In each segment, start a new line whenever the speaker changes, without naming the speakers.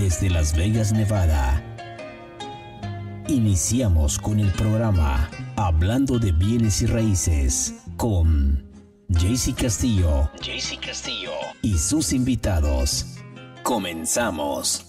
desde Las Vegas, Nevada. Iniciamos con el programa Hablando de Bienes y Raíces con Castillo y sus invitados. Comenzamos.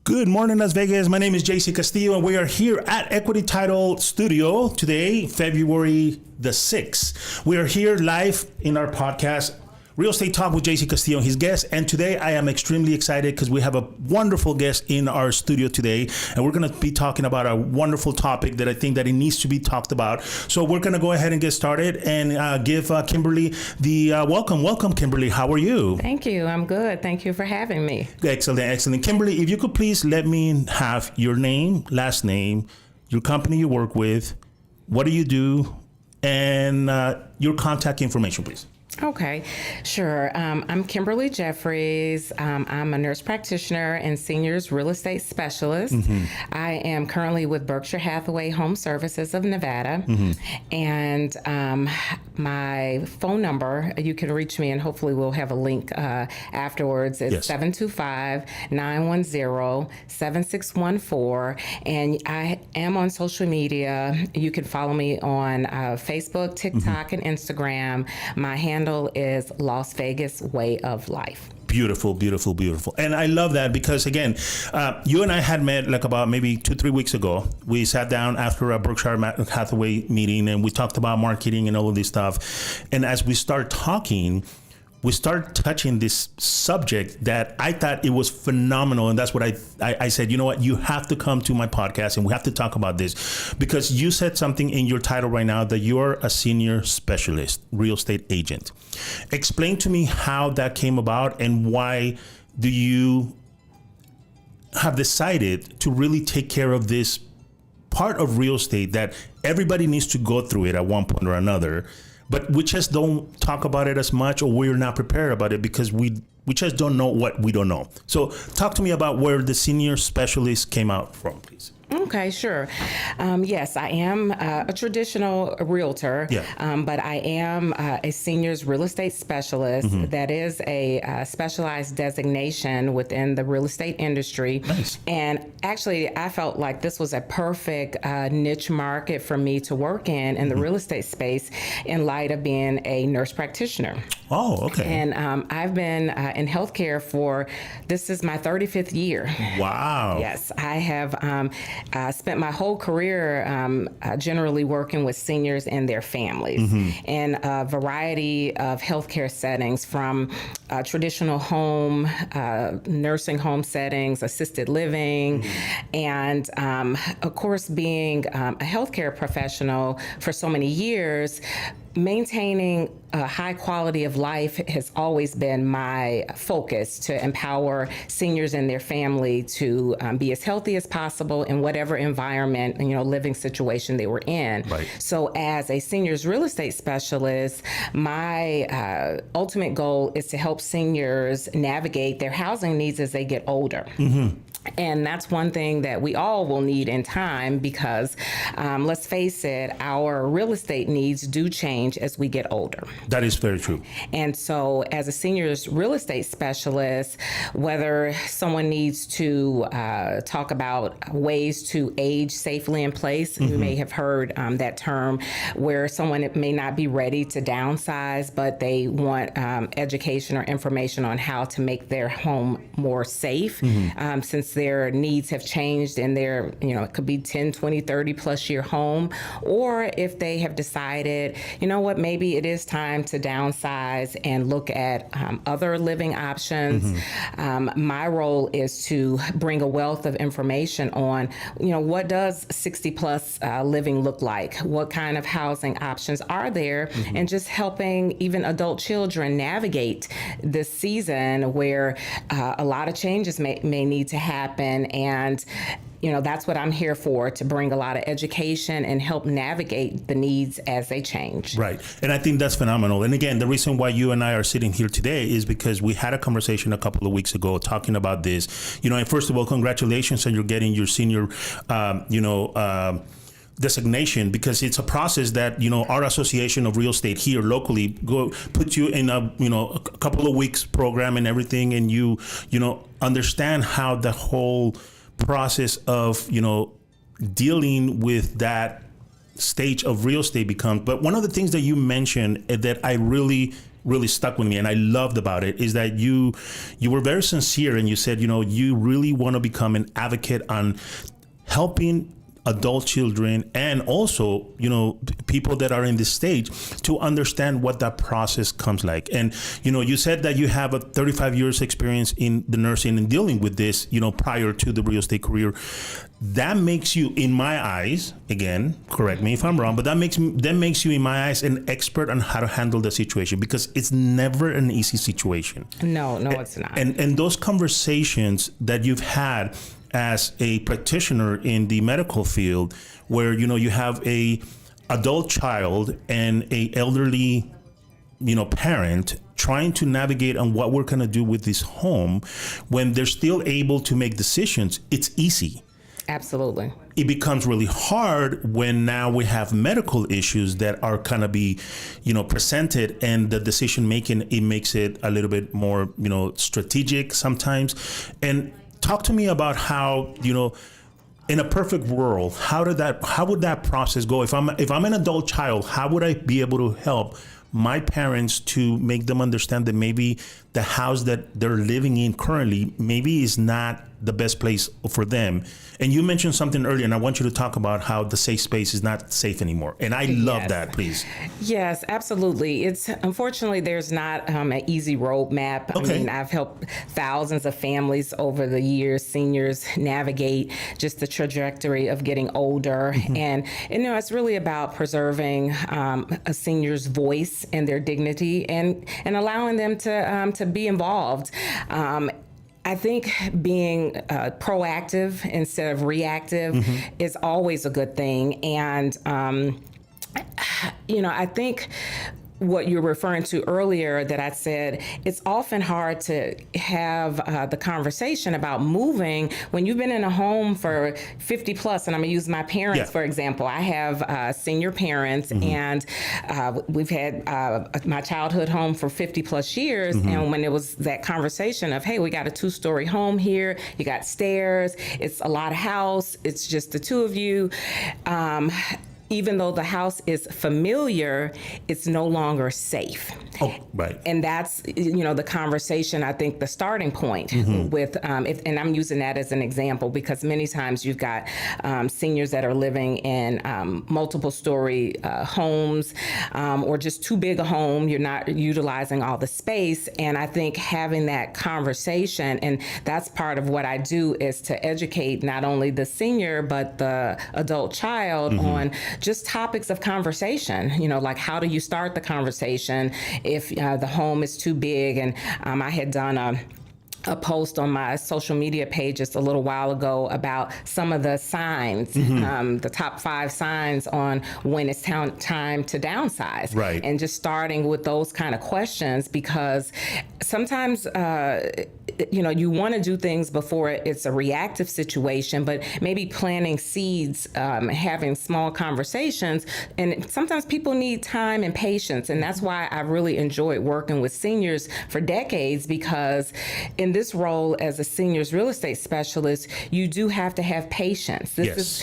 Good morning, Las Vegas. My name is JC Castillo, and we are here at Equity Title Studio today, February the 6th. We are here live in our podcast, Real Estate Talk with JC Castillo and his guest. And today I am extremely excited because we have a wonderful guest in our studio today. And we're going to be talking about a wonderful topic that I think that it needs to be talked about. So we're going to go ahead and get started and give Kimberly the welcome. Welcome, Kimberly. How are you?
Thank you. I'm good. Thank you for having me.
Excellent. Kimberly, if you could please let me have your name, last name, your company you work with, what do you do, and your contact information, please.
Okay, sure. I'm Kimberly Jeffries. I'm a nurse practitioner and seniors real estate specialist. Mm-hmm. I am currently with Berkshire Hathaway Home Services of Nevada. Mm-hmm. And my phone number, you can reach me, and hopefully we'll have a link afterwards. It's 725-910-7614. And I am on social media. You can follow me on Facebook, TikTok, and Instagram. My handle is Las Vegas Way of Life.
Beautiful. And I love that because, again, you and I had met like about maybe 2-3 weeks ago. We sat down after a Berkshire Hathaway meeting and we talked about marketing and all of this stuff. And as we start talking, we start touching this subject that I thought it was phenomenal. And that's what I said, you know what, you have to come to my podcast and we have to talk about this because you said something in your title right now that you're a senior specialist, real estate agent. Explain to me how that came about and why do you have decided to really take care of this part of real estate that everybody needs to go through it at one point or another. But we just don't talk about it as much, or we're not prepared about it because we just don't know what we don't know. So talk to me about where the senior specialist came out from, please.
Okay, sure. Yes, I am a traditional realtor, but I am a seniors real estate specialist. Mm-hmm. That is a specialized designation within the real estate industry.
Nice.
And actually, I felt like this was a perfect niche market for me to work in the real estate space in light of being a nurse practitioner.
Oh, okay.
And I've been in healthcare this is my 35th year.
Wow.
Yes, I have spent my whole career generally working with seniors and their families in a variety of healthcare settings, from traditional home, nursing home settings, assisted living, and of course, being a healthcare professional for so many years, maintaining a high quality of life has always been my focus, to empower seniors and their family to be as healthy as possible in whatever environment, living situation they were in.
Right.
So as a seniors real estate specialist, my ultimate goal is to help seniors navigate their housing needs as they get older. Mm-hmm. And that's one thing that we all will need in time because, let's face it, our real estate needs do change as we get older.
That is very true.
And so as a seniors real estate specialist, whether someone needs to talk about ways to age safely in place, you may have heard that term, where someone may not be ready to downsize, but they want education or information on how to make their home more safe, since their needs have changed and their, it could be 10, 20, 30 plus year home, or if they have decided, maybe it is time to downsize and look at other living options. My role is to bring a wealth of information on, what does 60 plus living look like? What kind of housing options are there? And just helping even adult children navigate this season where a lot of changes may need to happen. And that's what I'm here for, to bring a lot of education and help navigate the needs as they change.
Right. And I think that's phenomenal. And again, the reason why you and I are sitting here today is because we had a conversation a couple of weeks ago talking about this. And first of all, congratulations on you're getting your senior, designation, because it's a process that, our association of real estate here locally puts you in a couple of weeks program and everything, and you understand how the whole process of dealing with that stage of real estate becomes. But one of the things that you mentioned that I really stuck with me and I loved about it is that you were very sincere, and you said you really want to become an advocate on helping adult children and also people that are in this stage to understand what that process comes like. And you said that you have a 35 years experience in the nursing and dealing with this prior to the real estate career. That makes you, in my eyes, again, correct me if I'm wrong, but that makes you in my eyes an expert on how to handle the situation, because it's never an easy situation.
No, it's not.
And those conversations that you've had as a practitioner in the medical field, where you have a adult child and a elderly parent trying to navigate on what we're going to do with this home, when they're still able to make decisions, it's easy.
Absolutely.
It becomes really hard when now we have medical issues that are kind of be presented, and the decision making, it makes it a little bit more strategic sometimes. And talk to me about how, in a perfect world, how would that process go? If I'm an adult child, how would I be able to help my parents to make them understand that maybe the house that they're living in currently maybe is not the best place for them? And you mentioned something earlier, and I want you to talk about how the safe space is not safe anymore. And I love that, please.
Yes, absolutely. Unfortunately, there's not an easy roadmap.
Okay.
I mean, I've helped thousands of families over the years, seniors, navigate just the trajectory of getting older. Mm-hmm. And it's really about preserving a senior's voice and their dignity, and allowing them to be involved. I think being proactive instead of reactive mm-hmm. is always a good thing. And, I think what you're referring to earlier, that I said, it's often hard to have the conversation about moving when you've been in a home for 50 plus. And I'm gonna use my parents, for example. I have senior parents, mm-hmm. and we've had my childhood home for 50 plus years. Mm-hmm. And when it was that conversation of, hey, we got a 2-story home here, you got stairs, it's a lot of house, it's just the two of you. Even though the house is familiar, it's no longer safe.
Oh, right.
And that's, the conversation, I think the starting point mm-hmm. with, and I'm using that as an example, because many times you've got seniors that are living in multiple story homes, or just too big a home. You're not utilizing all the space. And I think having that conversation, and that's part of what I do, is to educate not only the senior, but the adult child mm-hmm. on just topics of conversation, like how do you start the conversation if the home is too big. And I had done a post on my social media page just a little while ago about some of the signs, mm-hmm.
the
top 5 signs on when it's time to downsize.
Right.
And just starting with those kind of questions, because sometimes, you want to do things before it's a reactive situation, but maybe planting seeds, having small conversations. And sometimes people need time and patience. And that's why I really enjoyed working with seniors for decades, because in this role as a seniors real estate specialist, you do have to have patience. This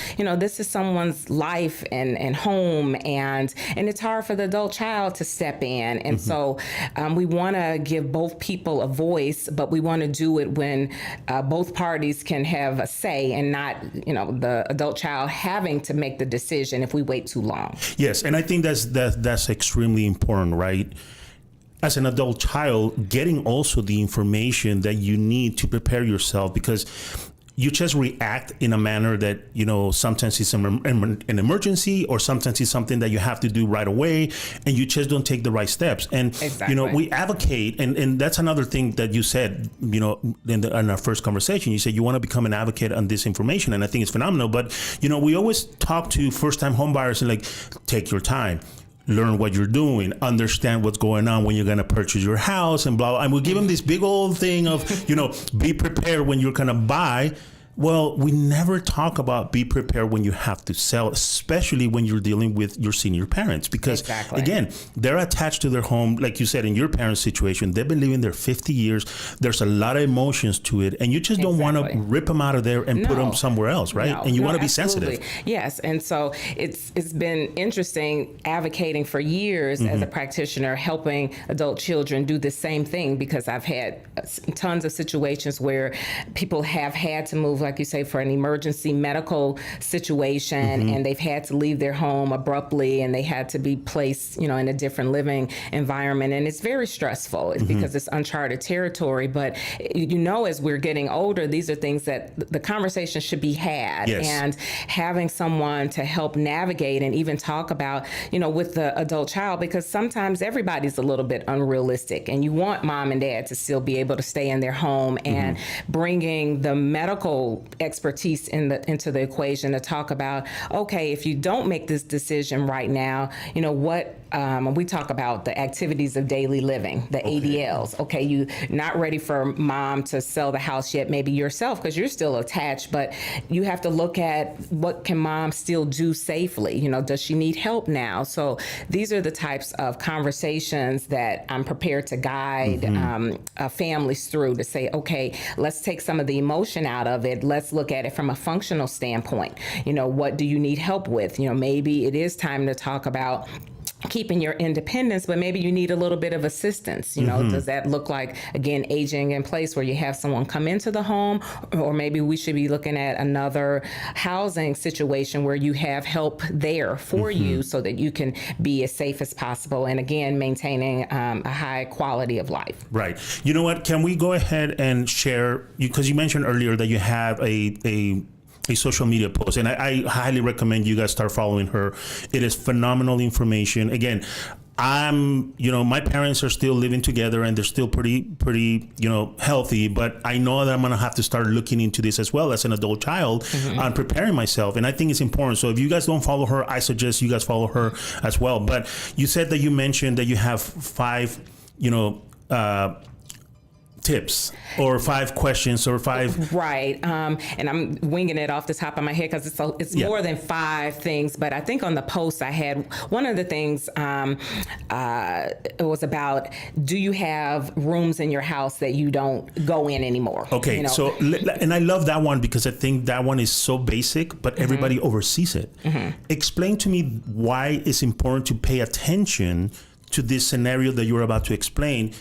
is someone's life and home, and it's hard for the adult child to step in. And mm-hmm. so we want to give both people a voice, but we want to do it when both parties can have a say, and not, the adult child having to make the decision if we wait too long.
Yes, and I think that's extremely important, right? As an adult child, getting also the information that you need to prepare yourself, because you just react in a manner that, sometimes it's an emergency, or sometimes it's something that you have to do right away, and you just don't take the right steps. And,
exactly.
We advocate, and that's another thing that you said, in our first conversation. You said you want to become an advocate on this information, and I think it's phenomenal. But, we always talk to first-time home buyers and take your time. Learn what you're doing, understand what's going on when you're going to purchase your house, and blah, blah. And we give them this big old thing of, be prepared when you're going to buy. Well, we never talk about be prepared when you have to sell, especially when you're dealing with your senior parents, because again, they're attached to their home. Like you said, in your parents' situation, they've been living there 50 years. There's a lot of emotions to it, and you just don't want to rip them out of there and put them somewhere else, right? And you want to be sensitive.
Yes, and so it's been interesting advocating for years as a practitioner, helping adult children do the same thing, because I've had tons of situations where people have had to move, like you say, for an emergency medical situation, and they've had to leave their home abruptly, and they had to be placed, in a different living environment, and it's very stressful. It's because it's uncharted territory. But as we're getting older, these are things that the conversation should be had, and having someone to help navigate and even talk about, with the adult child, because sometimes everybody's a little bit unrealistic, and you want mom and dad to still be able to stay in their home, and bringing the medical expertise into the equation to talk about, okay, if you don't make this decision right now, what we talk about the activities of daily living, the ADLs. Okay, you're not ready for mom to sell the house yet, maybe yourself, because you're still attached, but you have to look at what can mom still do safely. Does she need help now? So these are the types of conversations that I'm prepared to guide families through, to say, okay, let's take some of the emotion out of it. Let's look at it from a functional standpoint. What do you need help with? Maybe it is time to talk about keeping your independence, but maybe you need a little bit of assistance. Does that look like, again, aging in place where you have someone come into the home, or maybe we should be looking at another housing situation where you have help there for you so that you can be as safe as possible, and again, maintaining a high quality of life. Right.
You know what? Can we go ahead and share, because you mentioned earlier that you have a social media post, and I highly recommend you guys start following her. It is phenomenal information. Again, my parents are still living together, and they're still pretty, healthy, but I know that I'm going to have to start looking into this as well as an adult child on preparing myself. And I think it's important. So if you guys don't follow her, I suggest you guys follow her as well. But you said that you mentioned that you have 5, tips or 5 questions or 5.
Right. And I'm winging it off the top of my head because it's more than 5 things. But I think on the post I had one of the things it was about, do you have rooms in your house that you don't go in anymore?
Okay. So, and I love that one because I think that one is so basic, but everybody oversees it. Explain to me why it's important to pay attention to this scenario that you're about to explain,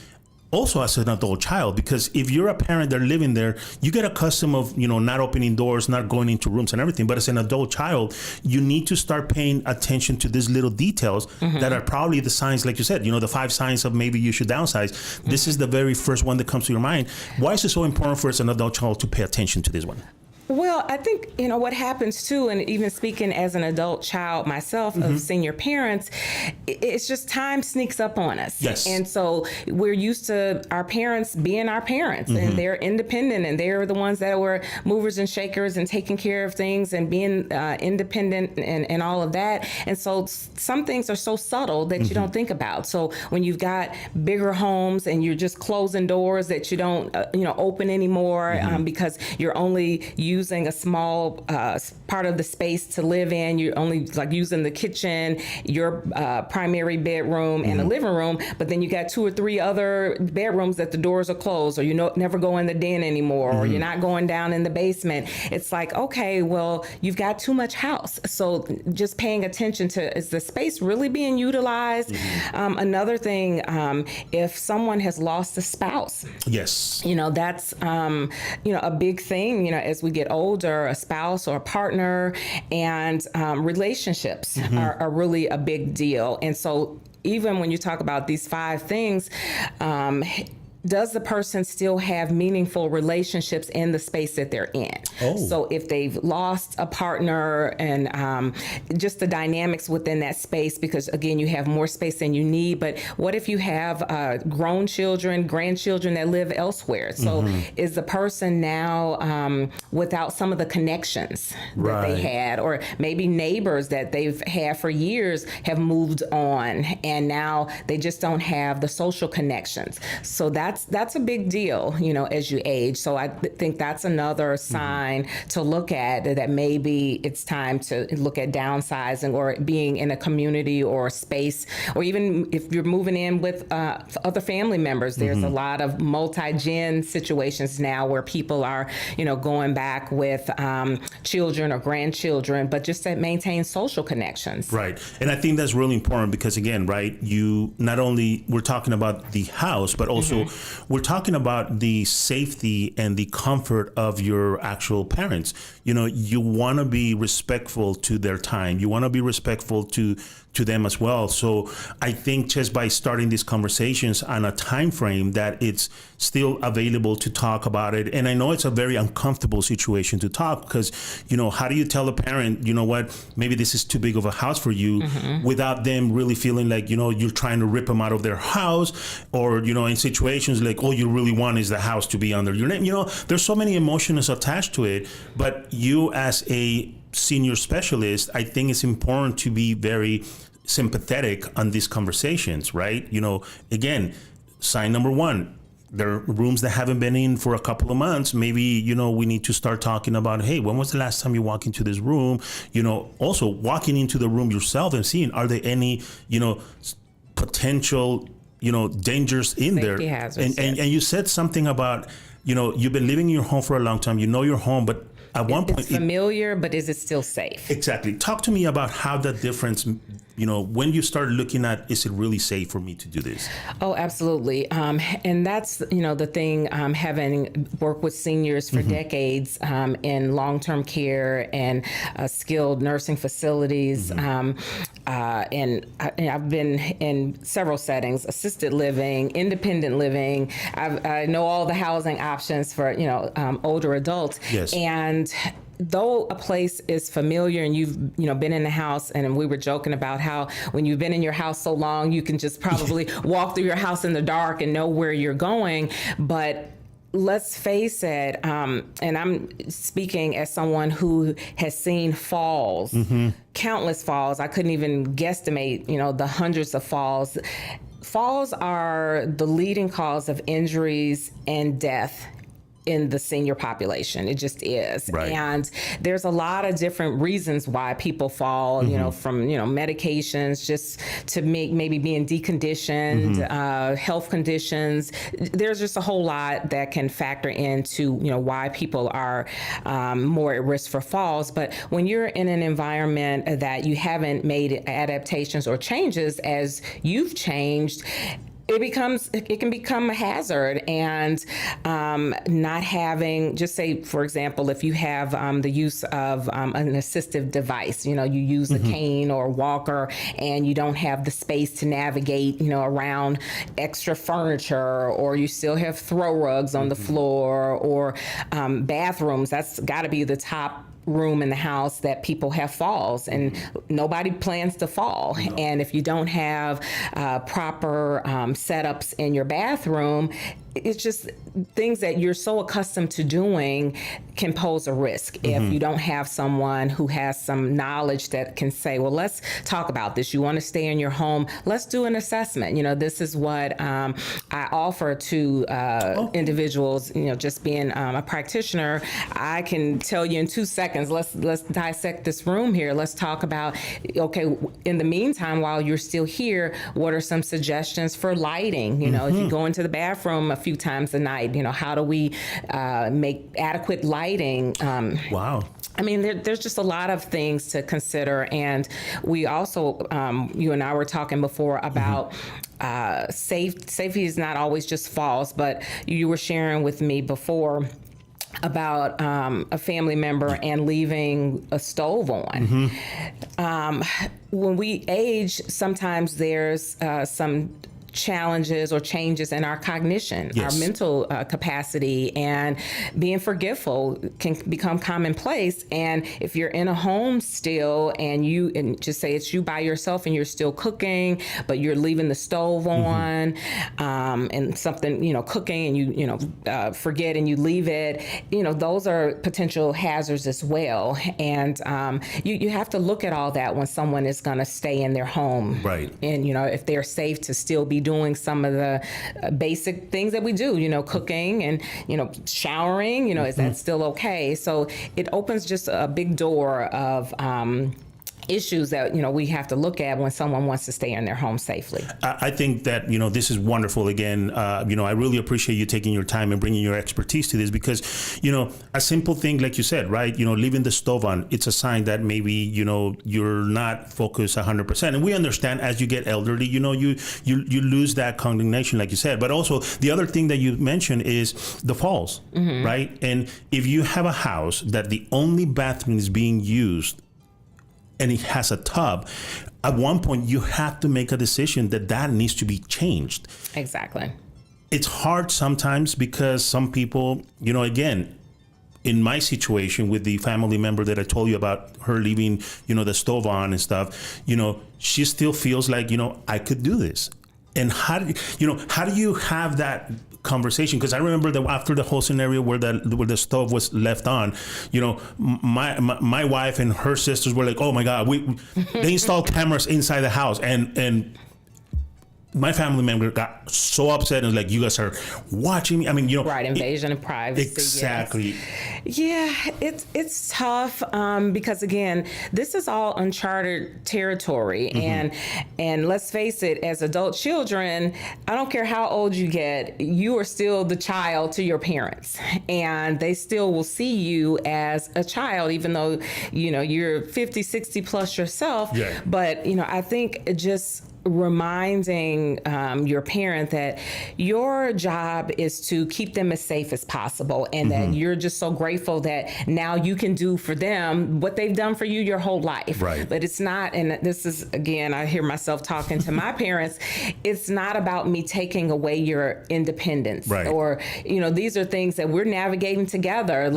also as an adult child, because if you're a parent that are living there, you get accustomed of, not opening doors, not going into rooms and everything. But as an adult child, you need to start paying attention to these little details that are probably the signs, like you said, the 5 signs of maybe you should downsize. This is the very first one that comes to your mind. Why is it so important for us, an adult child, to pay attention to this one?
Well, I think, what happens too, and even speaking as an adult child myself of senior parents, it's just time sneaks up on us.
Yes.
And so we're used to our parents being our parents, and they're independent, and they're the ones that were movers and shakers and taking care of things and being independent and all of that. And so some things are so subtle that you don't think about. So when you've got bigger homes and you're just closing doors that you don't, open anymore because you're only using a small part of the space to live in. You're only using the kitchen, your primary bedroom, and a living room, but then you got 2 or 3 other bedrooms that the doors are closed, or never go in the den anymore, or you're not going down in the basement. It's like, okay, well, you've got too much house. So just paying attention to, is the space really being utilized? Another thing, if someone has lost a spouse,
yes,
that's a big thing, as we get older, a spouse or a partner, and relationships are really a big deal. And so even when you talk about these 5 things, does the person still have meaningful relationships in the space that they're in? So if they've lost a partner, and just the dynamics within that space, because again, you have more space than you need, but what if you have grown children, grandchildren that live elsewhere? So is the person now without some of the connections that they had, or maybe neighbors that they've had for years have moved on, and now they just don't have the social connections. So that's that's a big deal, as you age. So I think that's another sign to look at, that maybe it's time to look at downsizing or being in a community or a space, or even if you're moving in with other family members. There's a lot of multi-gen situations now where people are, going back with children or grandchildren, but just to maintain social connections.
Right. And I think that's really important because, again, right, you not only, we're talking about the house, but also we're talking about the safety and the comfort of your actual parents. You want to be respectful to their time. You want to be respectful to them as well. So I think just by starting these conversations on a time frame that it's still available to talk about it. And I know it's a very uncomfortable situation to talk because, how do you tell a parent, what, maybe this is too big of a house for you without them really feeling like, you're trying to rip them out of their house, or, in situations like, all you really want is the house to be under your name. There's so many emotions attached to it, but you as a senior specialist, I think it's important to be very sympathetic on these conversations, right? Again, sign number one, there are rooms that haven't been in for a couple of months. Maybe, we need to start talking about, hey, when was the last time you walked into this room? Also walking into the room yourself and seeing, are there any, potential, dangers in there?
Safety hazards,
and you said something about, you've been living in your home for a long time, your home, but at one point
it's familiar, but is it still safe?
Exactly. Talk to me about how that difference, when you start looking at, is it really safe for me to do this?
Oh, absolutely. And that's, the thing, having worked with seniors for decades in long-term care and skilled nursing facilities. And I've been in several settings: assisted living, independent living. I know all the housing options for, older adults.
Yes.
And though a place is familiar and you've been in the house, and we were joking about how when you've been in your house so long, you can just probably walk through your house in the dark and know where you're going. But let's face it, and I'm speaking as someone who has seen falls, countless falls. I couldn't even guesstimate, the hundreds of falls. Falls are the leading cause of injuries and death in the senior population. It just is.
Right.
And there's a lot of different reasons why people fall, from, medications, just to maybe being deconditioned, health conditions. There's just a whole lot that can factor into, why people are more at risk for falls. But when you're in an environment that you haven't made adaptations or changes as you've changed, it can become a hazard. And not having, just say, for example, if you have the use of an assistive device, you use a cane or a walker, and you don't have the space to navigate, around extra furniture, or you still have throw rugs on the floor, or bathrooms. That's got to be the top room in the house that people have falls, and nobody plans to fall. No. And if you don't have proper setups in your bathroom, it's just things that you're so accustomed to doing can pose a risk if you don't have someone who has some knowledge that can say, well, let's talk about this. You want to stay in your home? Let's do an assessment. This is what I offer to individuals. Just being a practitioner, I can tell you in 2 seconds, let's dissect this room here. Let's talk about, okay, in the meantime, while you're still here, what are some suggestions for lighting? If you go into the bathroom a few times a night, how do we make adequate lighting?
Wow.
I mean, there's just a lot of things to consider. And we also, you and I were talking before about safety is not always just falls, but you were sharing with me before about a family member and leaving a stove on. When we age, sometimes there's some challenges or changes in our cognition,
yes,
our mental capacity, and being forgetful can become commonplace. And if you're in a home still and just say it's you by yourself and you're still cooking, but you're leaving the stove on, and something, cooking, and you forget and you leave it, those are potential hazards as well. And you have to look at all that when someone is going to stay in their home.
Right.
And, if they're safe to still be doing some of the basic things that we do, cooking and, showering, is that still okay? So it opens just a big door of issues that we have to look at when someone wants to stay in their home safely.
I think that this is wonderful. Again, I really appreciate you taking your time and bringing your expertise to this, because a simple thing like you said, right? Leaving the stove on, it's a sign that maybe you're not focused 100%. And we understand as you get elderly, you lose that coordination, like you said. But also the other thing that you mentioned is the falls, right? And if you have a house that the only bathroom is being used and it has a tub, at one point you have to make a decision that needs to be changed.
Exactly.
It's hard sometimes because some people, again, in my situation with the family member that I told you about, her leaving, the stove on and stuff, she still feels like, I could do this. And how do you have that conversation? Because I remember that after the whole scenario where the stove was left on, my wife and her sisters were like, oh my God, they installed cameras inside the house, and my family member got so upset and was like, you guys are watching me. I mean,
right, invasion of privacy.
Exactly.
Yes. Yeah, it's tough because again, this is all uncharted territory, and let's face it, as adult children, I don't care how old you get, you are still the child to your parents, and they still will see you as a child, even though you're 50, 60 plus yourself. Yeah. But I think just reminding your parent that your job is to keep them as safe as possible, and that you're just so grateful that now you can do for them what they've done for you your whole life.
Right.
But it's not, and this is, again, I hear myself talking to my parents, it's not about me taking away your independence.
Right.
Or, these are things that we're navigating together,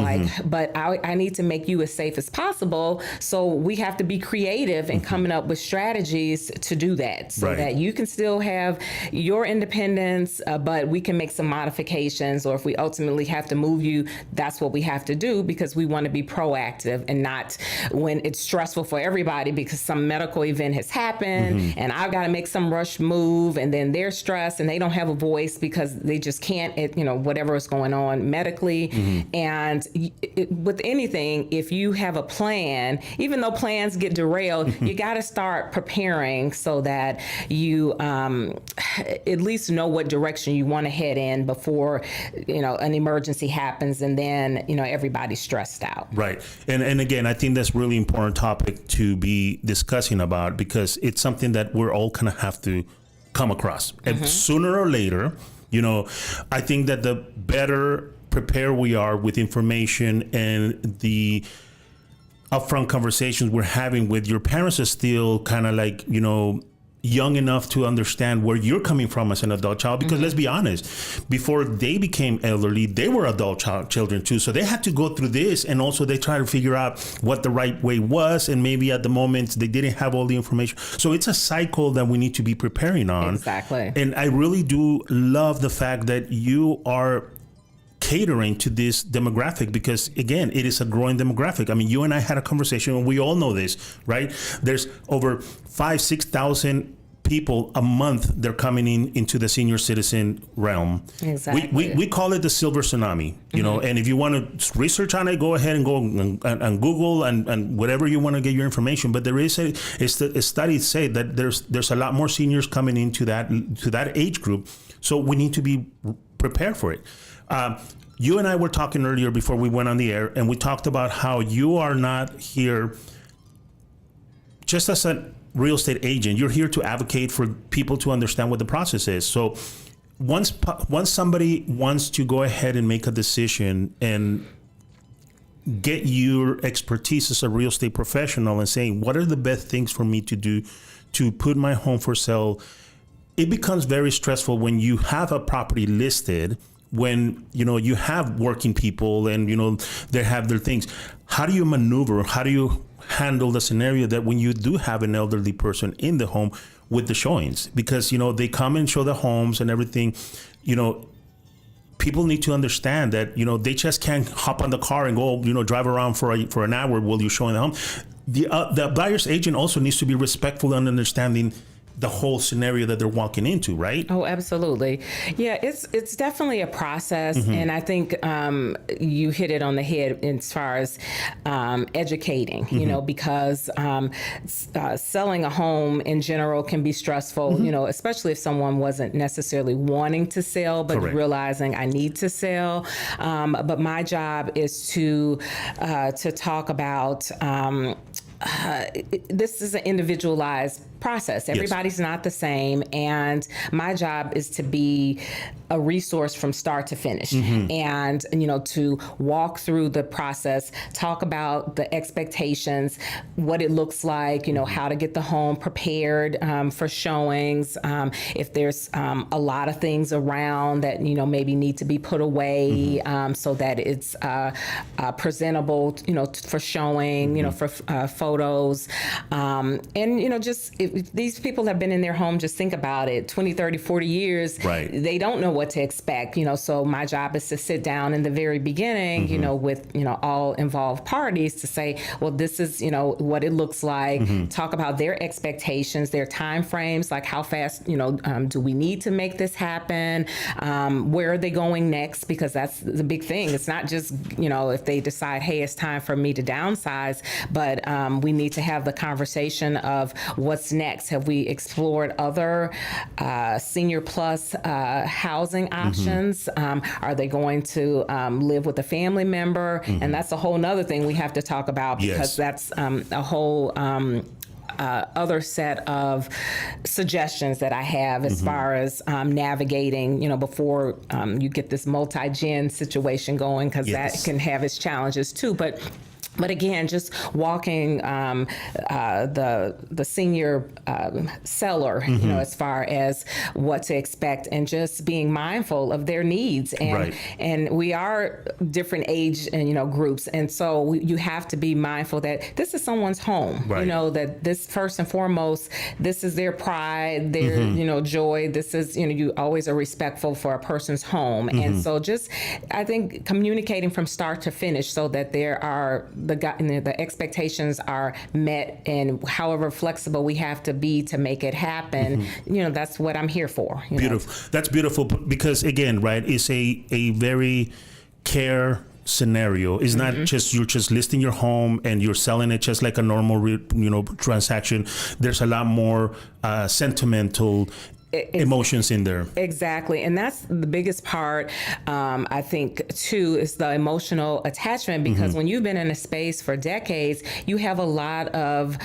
but I need to make you as safe as possible. So we have to be creative in coming up with strategies to do that. So that you can still have your independence, but we can make some modifications, or if we ultimately have to move you, that's what we have to do, because we want to be proactive and not when it's stressful for everybody because some medical event has happened and I've got to make some rush move, and then they're stressed and they don't have a voice because they just can't, whatever is going on medically. And with anything, if you have a plan, even though plans get derailed, you got to start preparing so that you at least know what direction you want to head in before an emergency happens, and then everybody's stressed out.
Right. And again, I think that's really important topic to be discussing about, because it's something that we're all gonna have to come across, and sooner or later, I think that the better prepared we are with information and the upfront conversations we're having with your parents is still kind of like young enough to understand where you're coming from as an adult child, because let's be honest, before they became elderly, they were adult children too. So they had to go through this, and also they try to figure out what the right way was, and maybe at the moment they didn't have all the information. So it's a cycle that we need to be preparing on.
Exactly.
And I really do love the fact that you are catering to this demographic, because again, it is a growing demographic. I mean, you and I had a conversation, and we all know this, right? There's over 5,000-6,000 people a month. They're coming into the senior citizen realm.
Exactly.
We call it the silver tsunami, and if you want to research on it, go ahead and go and Google and whatever you want to get your information. But there is a studies say that there's a lot more seniors coming into that age group. So we need to be prepared for it. You and I were talking earlier before we went on the air, and we talked about how you are not here just as a real estate agent. You're here to advocate for people to understand what the process is. So once somebody wants to go ahead and make a decision and get your expertise as a real estate professional and saying, what are the best things for me to do to put my home for sale? It becomes very stressful when you have a property listed, when you have working people and they have their things. How do you maneuver? How do you handle the scenario that when you do have an elderly person in the home with the showings? Because they come and show the homes and everything. People need to understand that they just can't hop on the car and go drive around for an hour while you're showing the home. The buyer's agent also needs to be respectful and understanding the whole scenario that they're walking into, right?
Oh, absolutely. Yeah, it's definitely a process, and I think you hit it on the head as far as educating. You know, because selling a home in general can be stressful. You know, especially if someone wasn't necessarily wanting to sell, but
Correct.
realizing I need to sell. But my job is to talk about. This is an individualized process. Everybody's not the same, and my job is to be a resource from start to finish, and to walk through the process, talk about the expectations, what it looks like, how to get the home prepared for showings, if there's a lot of things around that maybe need to be put away so that it's presentable for showing, for photos, and just if these people have been in their home, just think about it, 20, 30, 40 years,
right.
They don't know what to expect, so my job is to sit down in the very beginning, with, all involved parties to say, well, this is, what it looks like, talk about their expectations, their time frames, like how fast, do we need to make this happen? Where are they going next? Because that's the big thing. It's not just, if they decide, hey, it's time for me to downsize, but we need to have the conversation of what's next. Have we explored other senior plus housing options? Are they going to live with a family member? And that's a whole nother thing we have to talk about, because that's a whole other set of suggestions that I have as far as navigating, before you get this multi-gen situation going, because that can have its challenges too. But again, just walking the senior seller, as far as what to expect, and just being mindful of their needs. And we are different age and groups, and so you have to be mindful that this is someone's home. That this, first and foremost, this is their pride, their joy. This is you always are respectful for a person's home, and so just I think communicating from start to finish, so that there are the expectations are met, and however flexible we have to be to make it happen, that's what I'm here for.
Beautiful. That's beautiful, because again, right, it's a very care scenario. It's not just you're just listing your home and you're selling it just like a normal transaction. There's a lot more sentimental emotions in there.
Exactly. And that's the biggest part, I think, too, is the emotional attachment, because when you've been in a space for decades, you have a lot of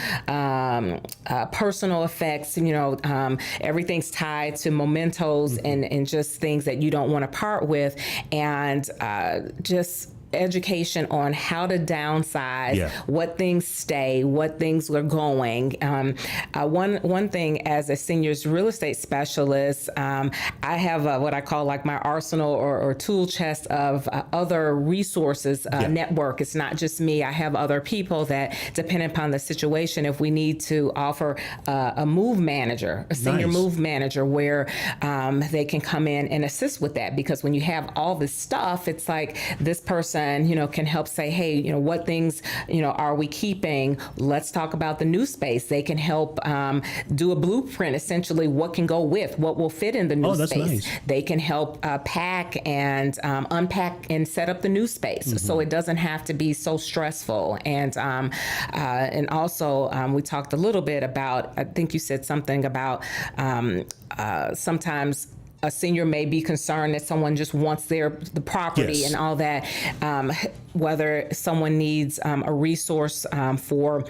personal effects, everything's tied to mementos and just things that you don't want to part with, and just education on how to downsize, what things stay, what things are going. One thing, as a seniors real estate specialist, I have what I call like my arsenal or tool chest of other resources network. It's not just me. I have other people that, depending upon the situation, if we need to offer a move manager, a senior move manager, where they can come in and assist with that. Because when you have all this stuff, it's like this person can help say, hey, what things, are we keeping? Let's talk about the new space. They can help do a blueprint, essentially, what can go with, what will fit in the new space. Nice. They can help pack and unpack and set up the new space. So it doesn't have to be so stressful. And also we talked a little bit about, I think you said something about sometimes a senior may be concerned that someone just wants the property and all that, whether someone needs a resource for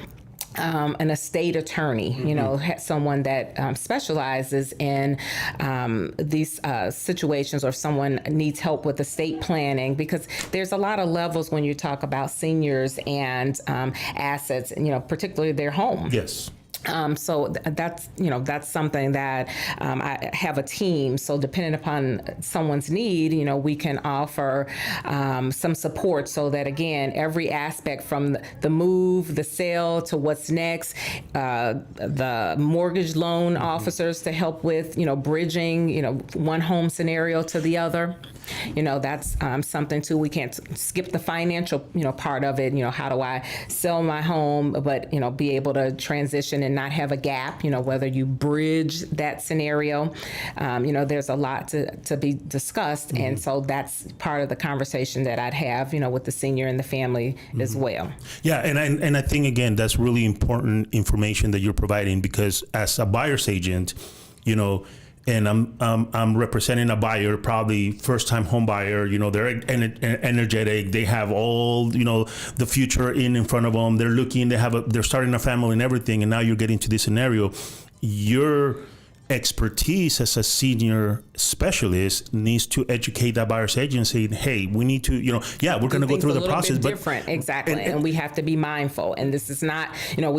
an estate attorney, someone that specializes in these situations, or someone needs help with estate planning, because there's a lot of levels when you talk about seniors and assets, particularly their home.
Yes.
So that's something that I have a team. So depending upon someone's need, we can offer some support, so that, again, every aspect from the move, the sale, to what's next, the mortgage loan officers to help with, bridging, one home scenario to the other. That's something too. We can't skip the financial, part of it. How do I sell my home, but, be able to transition and not have a gap, whether you bridge that scenario. There's a lot to be discussed. Mm-hmm. And so that's part of the conversation that I'd have, with the senior and the family as well.
Yeah. And I think, again, that's really important information that you're providing, because as a buyer's agent, and I'm representing a buyer, probably first time home buyer, they're energetic. They have all, the future in front of them. They're looking, they're starting a family and everything. And now you're getting to this scenario. Your expertise as a senior specialist needs to educate that buyer's agent, saying, hey, we need to, we're going to go through the process, but
different. Exactly. And we have to be mindful. And this is not, we're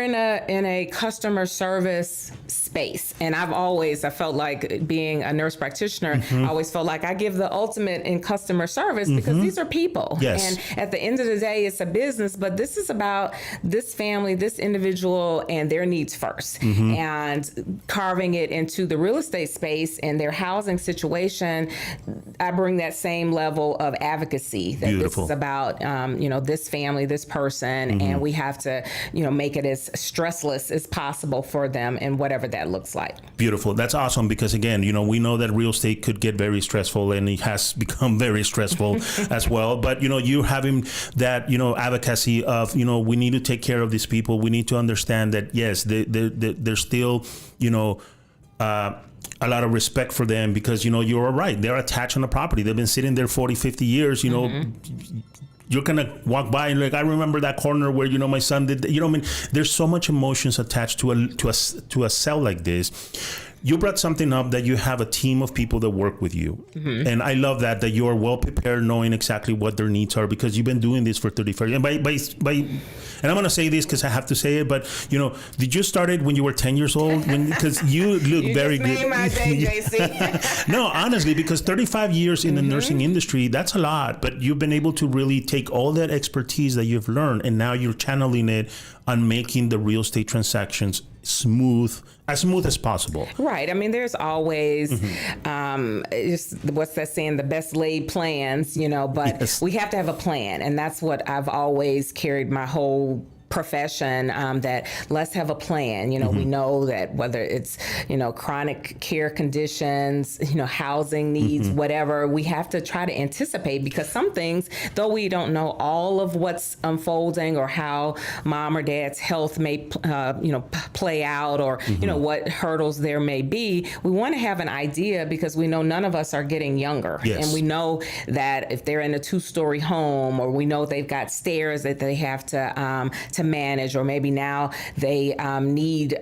in a customer service space. And I felt like, being a nurse practitioner, I always felt like I give the ultimate in customer service, because these are people.
Yes.
And at the end of the day, it's a business, but this is about this family, this individual, and their needs first. And carving it into the real estate space and their housing situation, I bring that same level of advocacy that
Beautiful.
This is about, this family, this person, and we have to, make it as stressless as possible for them, and whatever that looks like.
Beautiful. That's awesome, because again, we know that real estate could get very stressful, and it has become very stressful as well. But, you're having that, advocacy of, we need to take care of these people. We need to understand that, yes, there's still, a lot of respect for them, because, you're right. They're attached on the property. They've been sitting there 40, 50 years, You're going to walk by and I remember that corner where, my son did, there's so much emotions attached to a sell like this. You brought something up, that you have a team of people that work with you. And I love that you're well prepared, knowing exactly what their needs are, because you've been doing this for 35 years. And I'm going to say this because I have to say it, but, did you start it when you were 10 years old? Because you look very good.
You just made my day, JC.
No, honestly, because 35 years in the nursing industry, that's a lot. But you've been able to really take all that expertise that you've learned, and now you're channeling it on making the real estate transactions as smooth as possible.
Right. I mean, there's always, just what's that saying, the best laid plans, but
Yes.
We have to have a plan. And that's what I've always carried my whole profession, that let's have a plan. We know that whether it's, chronic care conditions, housing needs, whatever, we have to try to anticipate, because some things, though we don't know all of what's unfolding or how mom or dad's health may, play out, or, what hurdles there may be, we want to have an idea, because we know none of us are getting younger.
Yes.
And we know that if they're in a 2-story home, or we know they've got stairs that they have to manage, or maybe now they need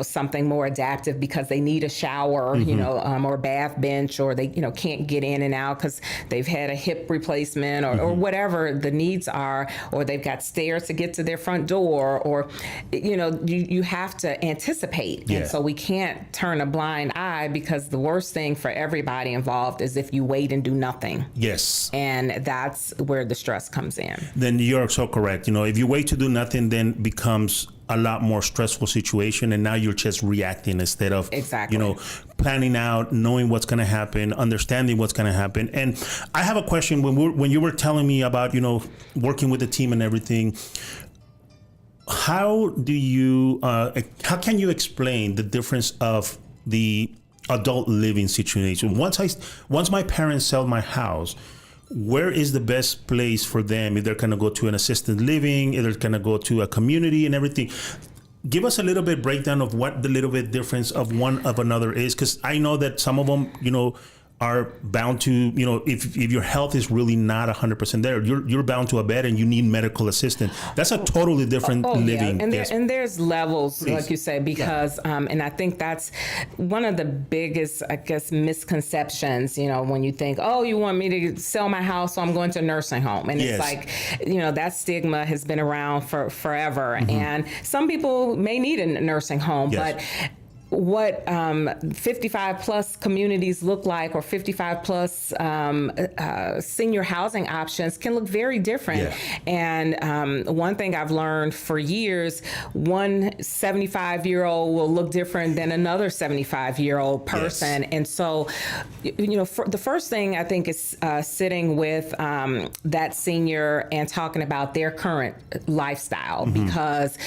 something more adaptive because they need a shower, or a bath bench, or they can't get in and out because they've had a hip replacement, or whatever the needs are, or they've got stairs to get to their front door, or you have to anticipate.
Yeah.
And so we can't turn a blind eye, because the worst thing for everybody involved is if you wait and do nothing.
Yes.
And that's where the stress comes in.
Then you're so correct. If you wait to do nothing, then becomes a lot more stressful situation, and now you're just reacting instead of
Exactly.
Planning out, knowing what's going to happen, understanding what's going to happen. And I have a question. When you were telling me about working with the team and everything, how can you explain the difference of the adult living situation? Once my parents sell my house, where is the best place for them? If they're going to go to an assisted living, if they're going to go to a community and everything. Give us a little bit breakdown of what the little bit difference of one of another is, because I know that some of them, are bound to, if your health is really not 100% there, you're bound to a bed and you need medical assistance. That's a totally different living.
Yeah. And there's levels, Please. Like you say, because, and I think that's one of the biggest, misconceptions, when you think, oh, you want me to sell my house, so I'm going to a nursing home. And
Yes.
it's like, that stigma has been around for forever. And some people may need a nursing home,
Yes.
but what 55 plus communities look like, or 55 plus senior housing options can look very different.
Yeah.
And one thing I've learned for years, one 75-year-old will look different than another 75-year-old person.
Yes.
And so, the first thing I think is sitting with that senior and talking about their current lifestyle, because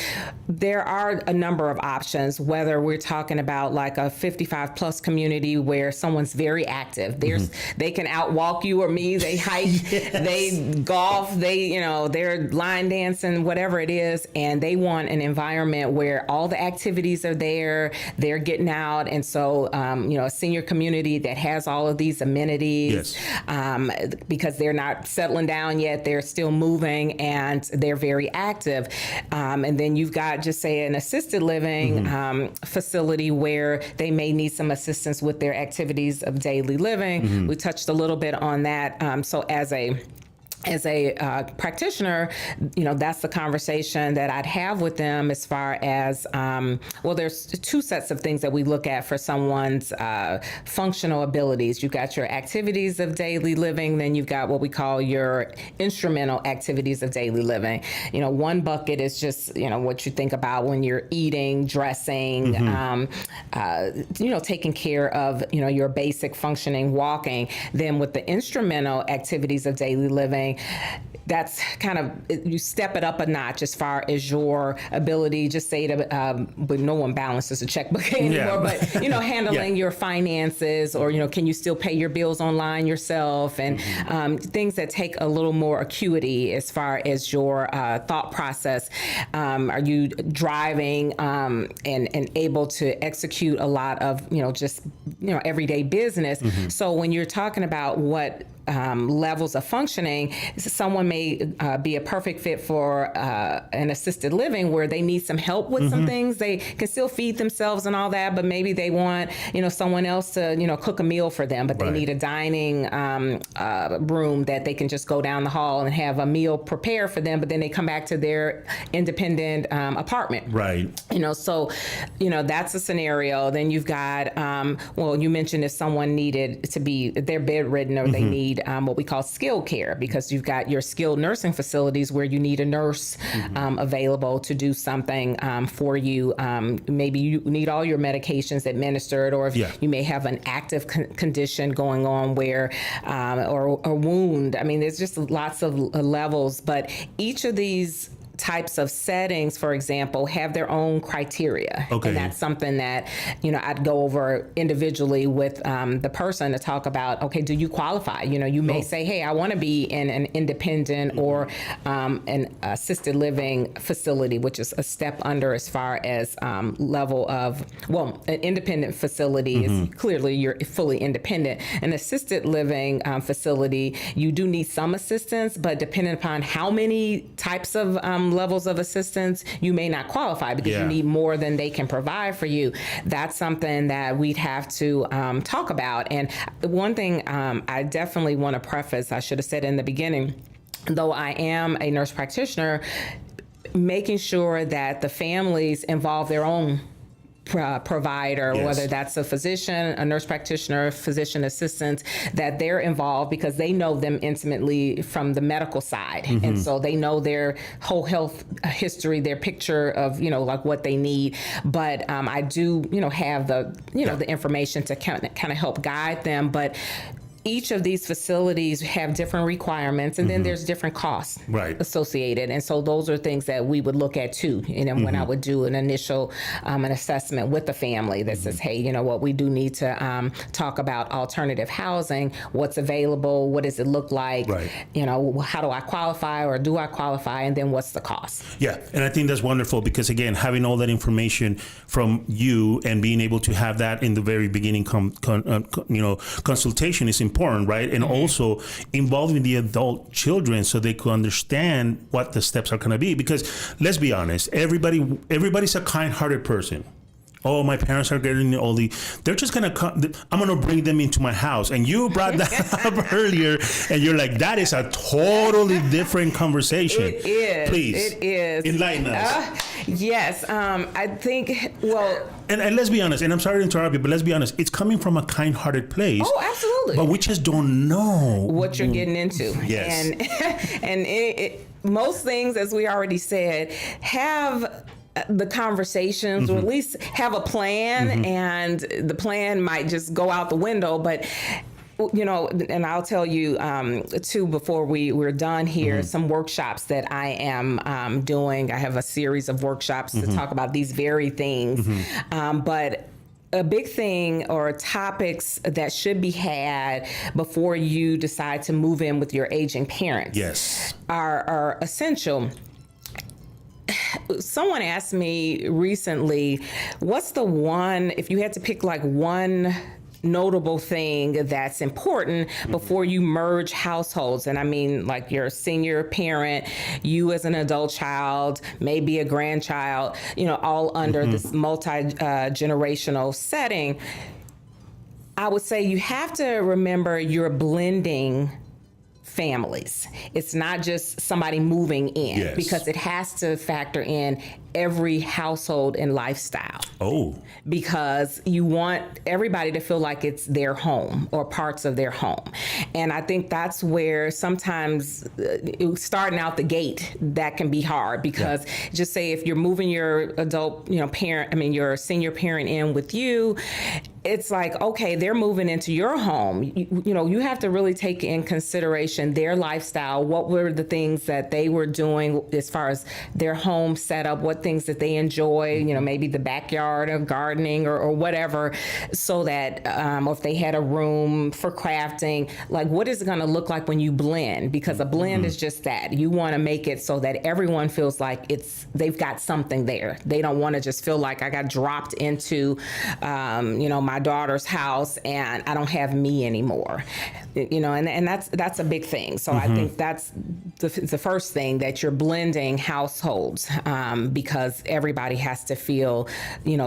there are a number of options, whether we're talking about like a 55 plus community where someone's very active. They can outwalk you or me, they hike, they golf, they're line dancing, whatever it is, and they want an environment where all the activities are there, they're getting out. And so, a senior community that has all of these amenities, because they're not settling down yet, they're still moving and they're very active. And then you've got, just say, an assisted living facility where they may need some assistance with their activities of daily living. We touched a little bit on that. So as a practitioner, that's the conversation that I'd have with them as far as, there's two sets of things that we look at for someone's functional abilities. You've got your activities of daily living, then you've got what we call your instrumental activities of daily living. One bucket is just, what you think about when you're eating, dressing, taking care of, your basic functioning, walking. Then with the instrumental activities of daily living, that's kind of, you step it up a notch as far as your ability, just say to, but no one balances a checkbook anymore, but, handling your finances, or, can you still pay your bills online yourself, and things that take a little more acuity as far as your thought process. Are you driving and able to execute a lot of, everyday business? So when you're talking about what levels of functioning, someone may be a perfect fit for an assisted living where they need some help with some things. They can still feed themselves and all that, but maybe they want, someone else to, cook a meal for them, but they need a dining room that they can just go down the hall and have a meal prepared for them, but then they come back to their independent apartment.
Right.
So, that's a scenario. Then you've got, you mentioned if someone needed to be, they're bedridden, or they need what we call skilled care, because you've got your skilled nursing facilities where you need a nurse available to do something for you. Maybe you need all your medications administered, or if you may have an active condition going on where, or a wound. I mean, there's just lots of levels, but each of these types of settings, for example, have their own criteria.
Okay.
And that's something that, I'd go over individually with the person to talk about, okay, do you qualify? You may say, hey, I want to be in an independent or an assisted living facility, which is a step under as far as level of, an independent facility is clearly you're fully independent. An assisted living facility, you do need some assistance, but depending upon how many types of levels of assistance, you may not qualify because you need more than they can provide for you. That's something that we'd have to talk about. And one thing I definitely want to preface, I should have said in the beginning, though I am a nurse practitioner, making sure that the families involve their own provider, whether that's a physician, a nurse practitioner, physician assistant, that they're involved because they know them intimately from the medical side. And so they know their whole health history, their picture of, like what they need. But I do, have the, the information to kind of help guide them. But each of these facilities have different requirements, and then there's different costs associated. And so those are things that we would look at too. And when I would do an initial an assessment with the family that says, hey, what, we do need to talk about alternative housing, what's available, what does it look like, how do I qualify, or do I qualify, and then what's the cost?
Yeah, and I think that's wonderful because, again, having all that information from you and being able to have that in the very beginning consultation is important, right? And also involving the adult children so they can understand what the steps are going to be. Because let's be honest, everybody's a kind-hearted person. Oh, my parents are getting old. They're just going to come. I'm going to bring them into my house. And you brought that up earlier, and you're like, that is a totally different conversation.
It is.
Please.
It is.
Enlighten us.
Yes, I think, well...
And let's be honest, and I'm sorry to interrupt you, but let's be honest, it's coming from a kind-hearted place.
Oh, absolutely.
But we just don't know
what you're getting into.
Yes.
And most things, as we already said, have the conversations, or at least have a plan, and the plan might just go out the window, but and I'll tell you too, before we're done here, some workshops that I am doing. I have a series of workshops to talk about these very things, but a big thing or topics that should be had before you decide to move in with your aging parents are essential. Someone asked me recently, what's the one, if you had to pick like one notable thing that's important before you merge households? And I mean, like your senior parent, you as an adult child, maybe a grandchild, all under this multi-generational setting. I would say you have to remember you're blending families. It's not just somebody moving in, because it has to factor in every household and lifestyle. Oh. Because you want everybody to feel like it's their home or parts of their home. And I think that's where sometimes starting out the gate, that can be hard, because just say if you're moving your adult, your senior parent in with you, it's like, okay, they're moving into your home. You have to really take in consideration their lifestyle. What were the things that they were doing as far as their home setup, what things that they enjoy, maybe the backyard or gardening or whatever, so that, or if they had a room for crafting, like what is it going to look like when you blend? Because a blend is just that. You want to make it so that everyone feels like they've got something there. They don't want to just feel like I got dropped into, my daughter's house and I don't have me anymore, and that's a big thing. So I think that's the first thing, that you're blending households, because everybody has to feel,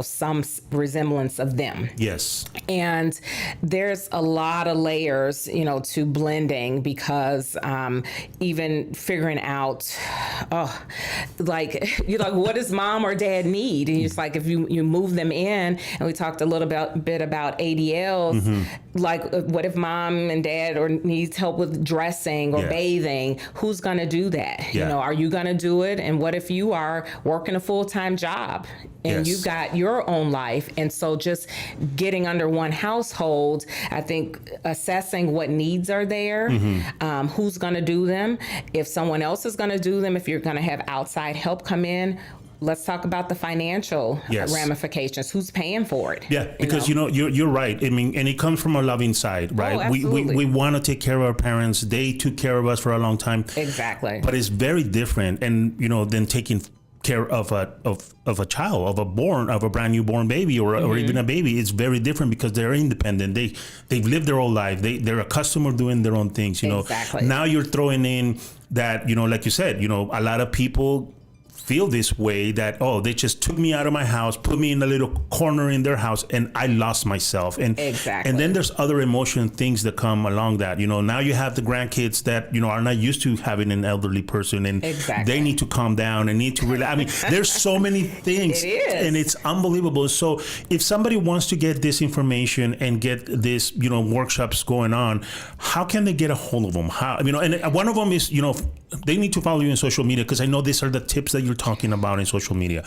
some resemblance of them. Yes. And there's a lot of layers, to blending, because even figuring out, what does mom or dad need? And it's like, if you move them in, and we talked a little bit about ADLs, like what if mom and dad needs help with dressing or bathing? Who's going to do that? Are you going to do it? And what if you are working a full-time job and you've got your own life? And so just getting under one household, I think assessing what needs are there, who's going to do them, if someone else is going to do them, if you're going to have outside help come in. Let's talk about the financial ramifications. Who's paying for it? Yeah, because you're right. I mean, and it comes from a loving side, right? Oh,
we want to take care of our parents. They took care of us for a long time. Exactly. But it's very different, and than taking care of a child, of a brand new born baby, or even a baby. It's very different because they're independent. They've lived their whole life. They're accustomed to doing their own things. Exactly. Now you're throwing in that like you said, a lot of people feel this way, that they just took me out of my house, put me in a little corner in their house, and I lost myself. And and then there's other emotional things that come along that, now you have the grandkids that are not used to having an elderly person, and they need to calm down and need to really, I mean, there's so many things. It is. And it's unbelievable. So if somebody wants to get this information and get this workshops going on, how can they get a hold of them? How, and one of them is they need to follow you on social media, because I know these are the tips that you're talking about in social media.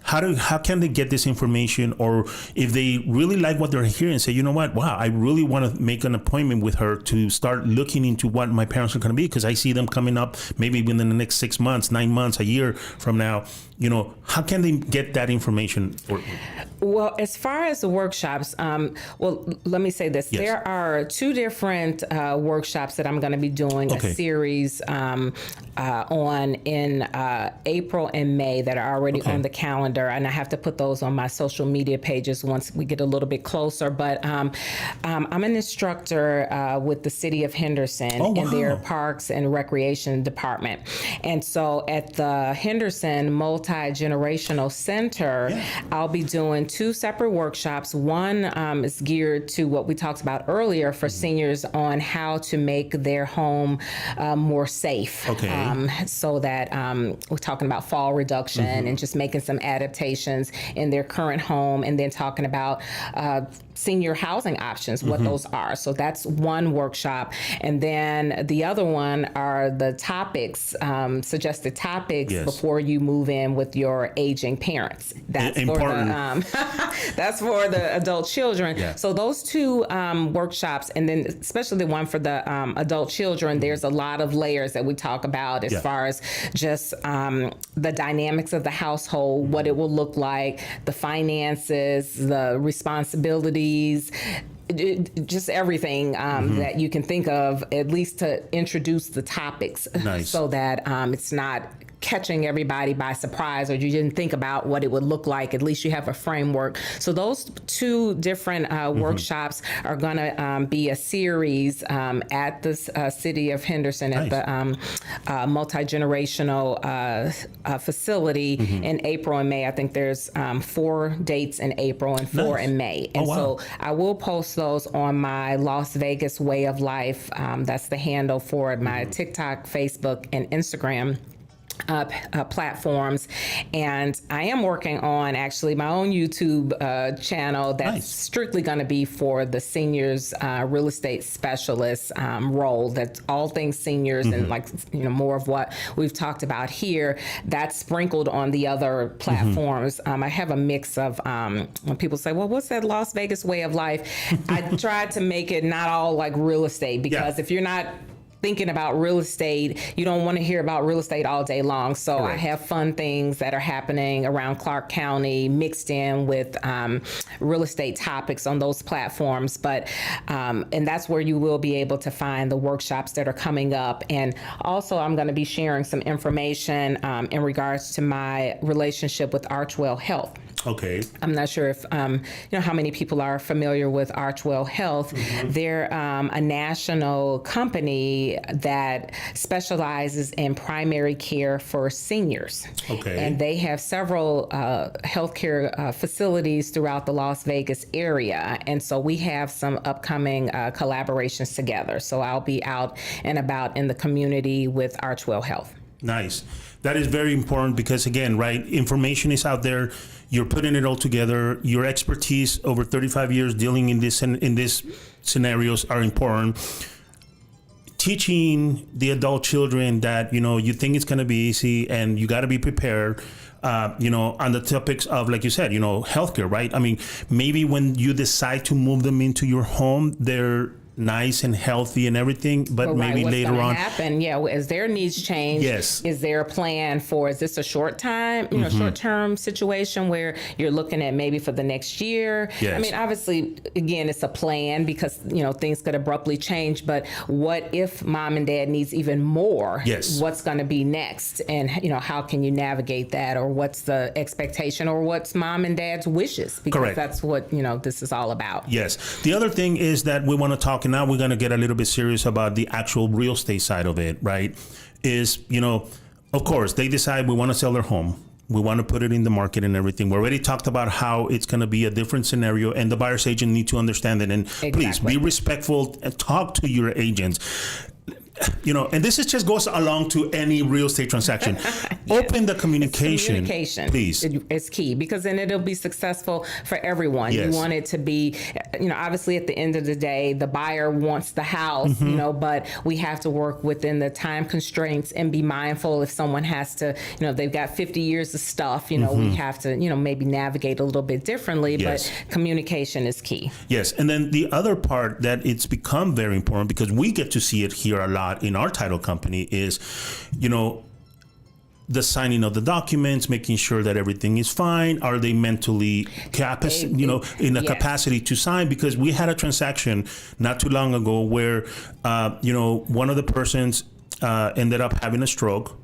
How can they get this information? Or if they really like what they're hearing, say, wow, I really want to make an appointment with her to start looking into what my parents are going to be, because I see them coming up maybe within the next 6 months, 9 months, a year from now. How can they get that information?
Well, as far as the workshops, let me say this. Yes. There are 2 different workshops that I'm going to be doing a series on in April and May that are already on the calendar. And I have to put those on my social media pages once we get a little bit closer. But I'm an instructor with the city of Henderson in their Parks and Recreation Department. And so at the Henderson Multi-Generational Center, I'll be doing 2 separate workshops. One is geared to what we talked about earlier for seniors on how to make their home more safe. so that we're talking about fall reduction and just making some adaptations in their current home, and then talking about senior housing options, what those are. So that's one workshop. And then the other one are the topics, suggested topics before you move in with your aging parents. That's important. That's for the adult children. Yeah. So those two workshops, and then especially the one for the adult children, there's a lot of layers that we talk about as far as just the dynamics of the household, what it will look like, the finances, the responsibilities, just everything that you can think of, at least to introduce the topics so that it's not catching everybody by surprise, or you didn't think about what it would look like. At least you have a framework. So those two different workshops are going to be a series at the city of Henderson at the multi-generational facility in April and May. I think there's 4 dates in April and 4 in May. And so I will post those on my Las Vegas Way of Life. That's the handle for my TikTok, Facebook, and Instagram platforms. And I am working on actually my own YouTube channel that's strictly going to be for the seniors real estate specialist role. That's all things seniors and more of what we've talked about here. That's sprinkled on the other platforms. I have a mix of when people say, well, what's that Las Vegas Way of Life? I tried to make it not all like real estate, because if you're not thinking about real estate, you don't want to hear about real estate all day long. So I have fun things that are happening around Clark County mixed in with real estate topics on those platforms. But and that's where you will be able to find the workshops that are coming up. And also I'm going to be sharing some information in regards to my relationship with Archwell Health.
Okay.
I'm not sure if how many people are familiar with Archwell Health. They're a national company that specializes in primary care for seniors. Okay. And they have several healthcare facilities throughout the Las Vegas area. And so we have some upcoming collaborations together. So I'll be out and about in the community with Archwell Health. Nice.
That is very important because, again, information is out there. You're putting it all together. Your expertise over 35 years dealing in this scenarios are important. Teaching the adult children that, you think it's going to be easy and you got to be prepared, on the topics of, like you said, healthcare, right? I mean, maybe when you decide to move them into your home, they're nice and healthy and everything, but maybe later on
happen as their needs change. Is there a plan for, is this a short-term situation where you're looking at maybe for the next year? I mean, obviously, again, it's a plan because things could abruptly change, but what if mom and dad needs even more? What's going to be next? And how can you navigate that, or what's the expectation, or what's mom and dad's wishes? Because that's what this is all about.
The other thing is that we want to talk, and now we're going to get a little bit serious about the actual real estate side of it, right? Is, of course, they decide we want to sell their home. We want to put it in the market and everything. We already talked about how it's going to be a different scenario, and the buyer's agent need to understand it. And please be respectful and talk to your agents. And this just goes along to any real estate transaction. Open the communication, please.
It's key, because then it'll be successful for everyone. You want it to be, obviously at the end of the day, the buyer wants the house, but we have to work within the time constraints and be mindful if someone has to, they've got 50 years of stuff, we have to, maybe navigate a little bit differently, but communication is key.
And then the other part that it's become very important, because we get to see it here a lot in our title company, is, the signing of the documents, making sure that everything is fine. Are they mentally in a capacity to sign? Because we had a transaction not too long ago where, one of the persons ended up having a stroke.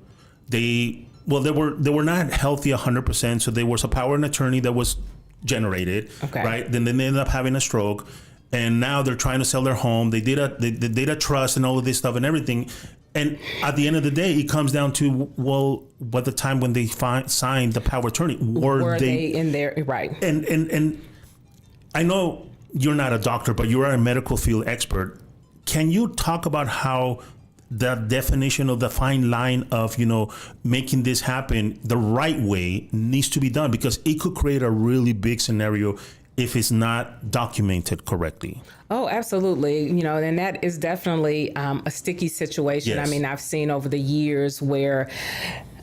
They were not healthy 100%. So there was a power of attorney that was generated, right? Then they ended up having a stroke. And now they're trying to sell their home. They did a trust and all of this stuff and everything. And at the end of the day, it comes down to, what the time when they signed the power of attorney,
were they in there, right?
And I know you're not a doctor, but you are a medical field expert. Can you talk about how that definition of the fine line of, making this happen the right way needs to be done, because it could create a really big scenario if it's not documented correctly.
Oh, absolutely. And that is definitely a sticky situation.
Yes.
I mean, I've seen over the years where,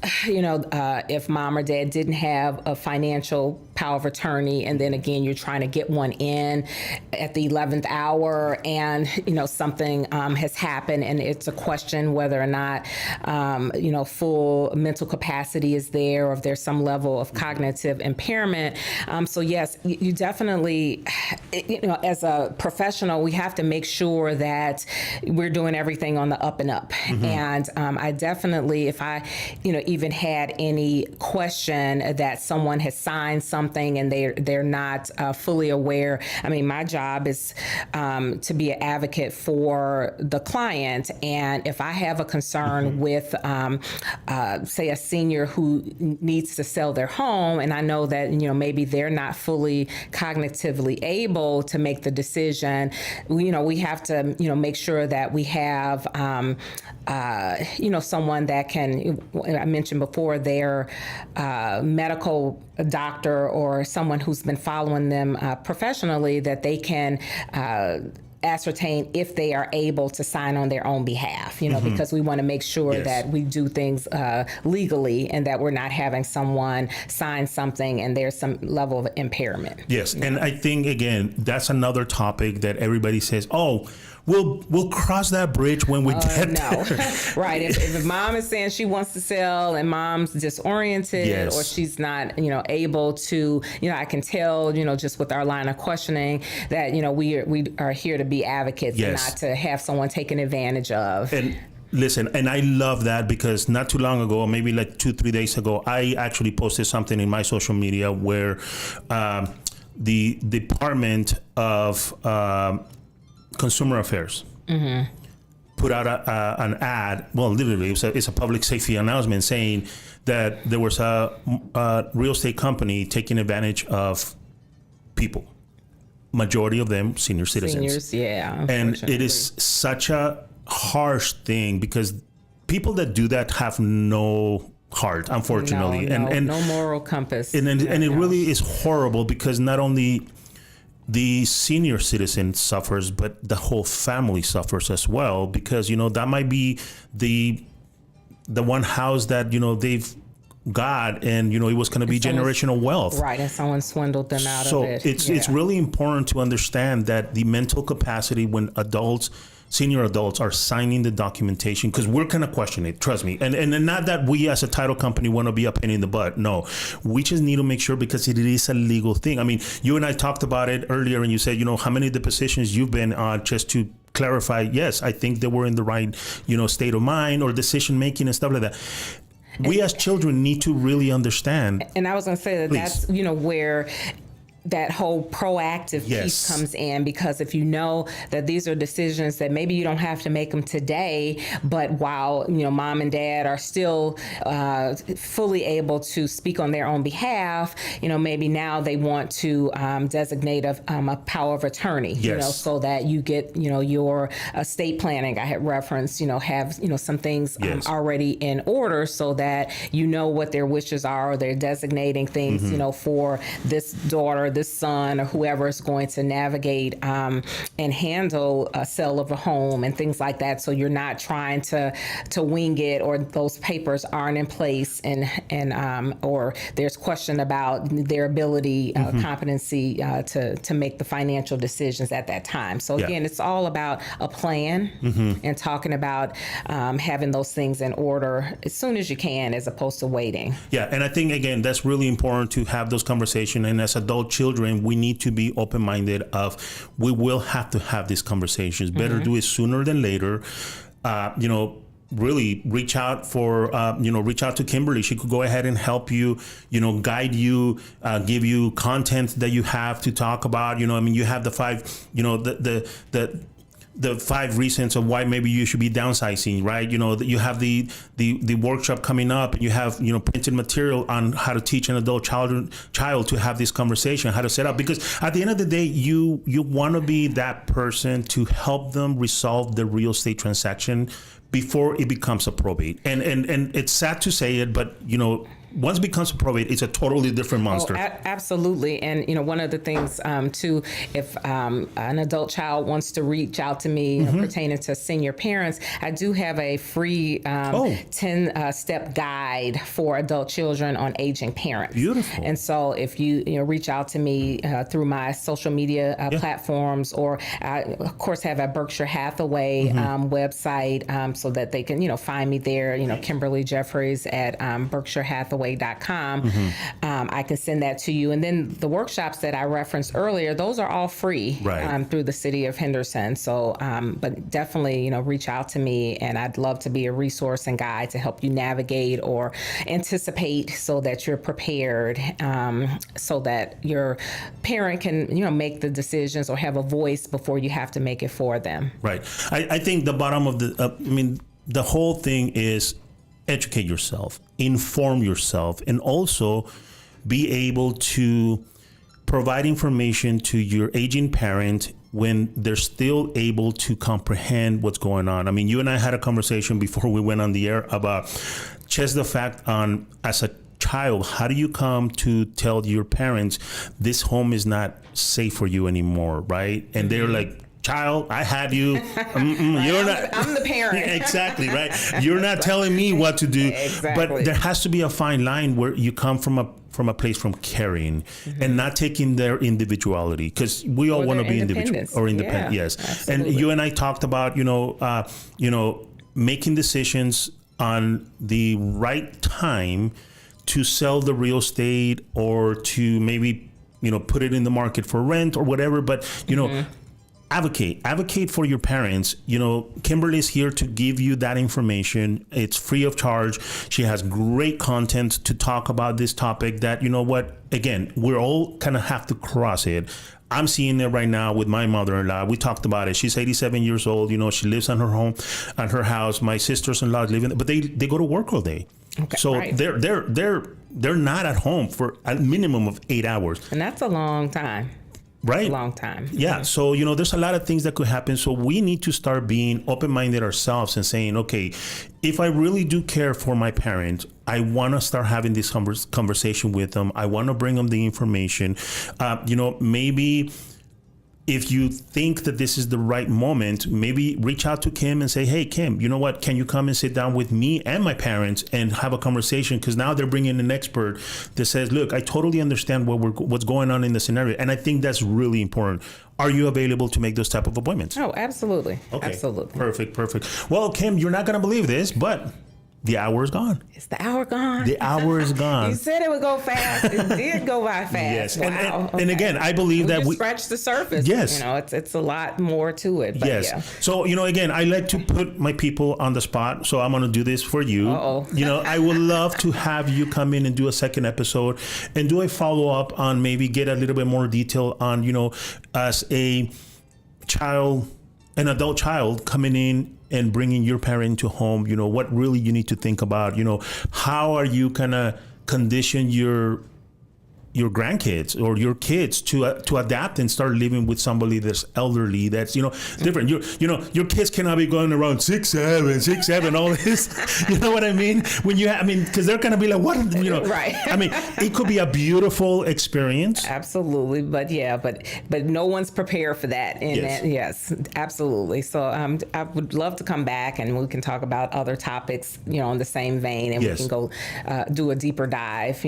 if mom or dad didn't have a financial power of attorney, and then again, you're trying to get one in at the 11th hour, and, something has happened, and it's a question whether or not, full mental capacity is there, or if there's some level of cognitive impairment. So yes, you definitely, as a professional, we have to make sure that we're doing everything on the up and up. And I definitely, if I, even had any question that someone has signed something and they're not fully aware. I mean, my job is to be an advocate for the client, and if I have a concern with, say, a senior who needs to sell their home, and I know that maybe they're not fully cognitively able to make the decision, we have to make sure that we have someone that can. I mentioned before, their medical doctor or someone who's been following them professionally, that they can ascertain if they are able to sign on their own behalf, because we want to make sure that we do things legally, and that we're not having someone sign something and there's some level of impairment.
Yes. And I think, again, that's another topic that everybody says, we'll cross that bridge when we get there.
Right. If mom is saying she wants to sell and mom's disoriented, or she's not, able to, I can tell, just with our line of questioning that, we are here to be advocates and not to have someone taken advantage of.
And listen, and I love that, because not too long ago, maybe like 2-3 days ago, I actually posted something in my social media where the Department of Consumer Affairs put out an ad. Well, literally, it's a public safety announcement saying that there was a real estate company taking advantage of people. Majority of them senior citizens. And it is such a harsh thing, because people that do that have no heart, unfortunately, and
no moral compass.
And it really is horrible, because not only the senior citizen suffers, but the whole family suffers as well, because that might be the one house that they've got, and it was going to be generational wealth,
right? And someone swindled them out of it.
So it's really important to understand that the mental capacity when senior adults are signing the documentation, because we're going to question it, trust me. And not that we as a title company want to be a pain in the butt. No, we just need to make sure, because it is a legal thing. I mean, you and I talked about it earlier, and you said, how many of the positions you've been on, just to clarify, yes, I think they were in the right, state of mind or decision making and stuff like that. We as children need to really understand.
And I was going to say that's, where that whole proactive piece comes in, because if you know that these are decisions that maybe you don't have to make them today, but while mom and dad are still fully able to speak on their own behalf, maybe now they want to designate a power of attorney, so that you get your estate planning I had referenced, have some things already in order, so that what their wishes are, or they're designating things for this daughter, this son, or whoever is going to navigate and handle a sale of a home and things like that. So you're not trying to wing it, or those papers aren't in place, and or there's question about their ability, competency to make the financial decisions at that time. So again, it's all about a plan and talking about having those things in order as soon as you can, as opposed to waiting.
Yeah, and I think, again, that's really important to have those conversations. And as adult children, we need to be open-minded of, we will have to have these conversations. Better do it sooner than later. Really reach out to Kimberly. She could go ahead and help you, guide you, give you content that you have to talk about. You have the 5, the 5 reasons of why maybe you should be downsizing, right? You have the workshop coming up, and you have, printed material on how to teach an adult child to have this conversation, how to set up, because at the end of the day, you want to be that person to help them resolve the real estate transaction before it becomes a probate. And it's sad to say it, but once it becomes a probate, it's a totally different monster.
Absolutely. And, one of the things, too, if an adult child wants to reach out to me pertaining to senior parents, I do have a free 10-step guide for adult children on aging parents.
Beautiful.
And so if you reach out to me through my social media platforms, or I, of course, have a Berkshire Hathaway website so that they can, find me there, Kimberly Jeffries at BerkshireHathaway.com. I can send that to you. And then the workshops that I referenced earlier, those are all free through the city of Henderson. So, but definitely, reach out to me, and I'd love to be a resource and guide to help you navigate or anticipate so that you're prepared, so that your parent can, make the decisions or have a voice before you have to make it for them.
Right. I think the bottom of the whole thing is educate yourself, inform yourself, and also be able to provide information to your aging parent when they're still able to comprehend what's going on. I mean, you and I had a conversation before we went on the air about just the fact on, as a child, how do you come to tell your parents this home is not safe for you anymore, right? And they're like, child, I had you. You're not. I'm
the parent.
Exactly, right? You're not telling me what to do.
Exactly.
But there has to be a fine line where you come from a place from caring and not taking their individuality, because we all want to be individual or independent.
Yeah,
yes.
absolutely.
And you and I talked about making decisions on the right time to sell the real estate, or to maybe put it in the market for rent or whatever. But advocate for your parents. Kimberly is here to give you that information. It's free of charge. She has great content to talk about this topic that, again, we're all kind of have to cross it. I'm seeing it right now with my mother-in-law. We talked about it. She's 87 years old. She lives on her home, on her house. My sisters-in-law live in, but they go to work all day.
Okay,
so
right.
they're not at home for a minimum of 8 hours.
And that's a long time.
Right.
A long time.
Yeah. So, there's a lot of things that could happen. So we need to start being open-minded ourselves and saying, okay, if I really do care for my parents, I want to start having this conversation with them. I want to bring them the information. Maybe if you think that this is the right moment, maybe reach out to Kim and say, hey, Kim, you know what? Can you come and sit down with me and my parents and have a conversation? Because now they're bringing an expert that says, look, I totally understand what's going on in the scenario. And I think that's really important. Are you available to make those type of appointments?
Oh, absolutely.
Okay.
Absolutely.
Perfect. Well, Kim, you're not going to believe this, but the hour is gone.
Is the hour gone?
The hour is gone.
You said it would go fast. It did go by fast.
Yes.
Wow.
And again, I believe that
we scratched the surface.
Yes.
It's a lot more to it. But
yes.
Yeah.
So, again, I like to put my people on the spot. So I'm going to do this for you.
Uh-oh.
I would love to have you come in and do a second episode and do a follow up on, maybe get a little bit more detail on, as an adult child coming in and bringing your parent to home, what really you need to think about, how are you gonna condition your grandkids or your kids to adapt and start living with somebody that's elderly, that's different. Your kids cannot be going around 6'7", all this. You know what I mean? When because they're gonna be like, what?
Right.
It could be a beautiful experience.
Absolutely, but no one's prepared for that. And yes, absolutely. So I would love to come back and we can talk about other topics, in the same vein, and we can go do a deeper dive.